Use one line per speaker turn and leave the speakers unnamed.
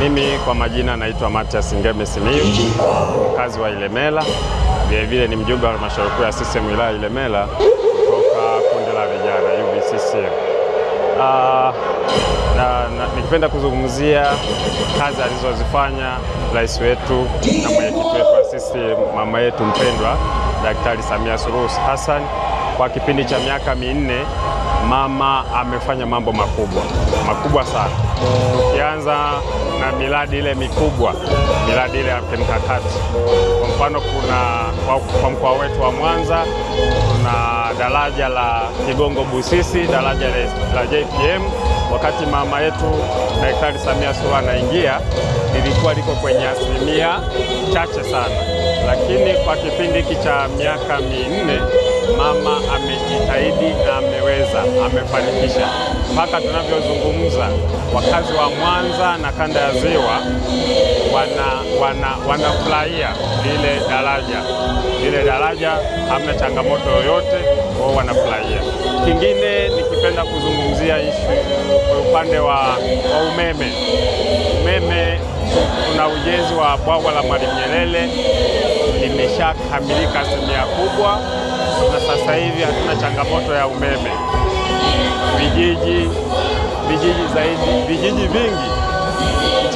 Mimi kwa majina naitwa Mathias Ngeme Simiyu, mkazi wa Ilemela. Vile ni mjumbe wa halmashauri kuu ya CCM wilaya Ilemela kutoka kundi la vijana UVCCM. Nikipenda kuzungumzia kazi alizozifanya rais wetu na mwenyekiti wetu wa CCM, mama yetu mpendwa Daktari Samia Suluhu Hassan. Kwa kipindi cha miaka minne mama amefanya mambo makubwa sana. Tukianza na miradi ile mikubwa, miradi ile ya kimkakati. Kwa mfano, kwa mkoa wetu wa Mwanza kuna daraja la Kigongo Busisi, daraja la JPM. Wakati mama yetu Daktari Samia Suluhu anaingia, lilikuwa liko kwenye asilimia chache sana, lakini kwa kipindi hiki cha miaka minne mama amejitahidi na amefanikisha. Mpaka tunavyozungumza, wakazi wa Mwanza na kanda ya Ziwa wanafurahia lile daraja, hamna changamoto yoyote, wao wanafurahia. Kingine nikipenda kuzungumzia kwa upande wa umeme. Kuna ujenzi wa bwawa la Mwalimu Nyerere limeshakamilika asilimia kubwa, na sasa hivi hatuna changamoto ya umeme. Vijiji vingi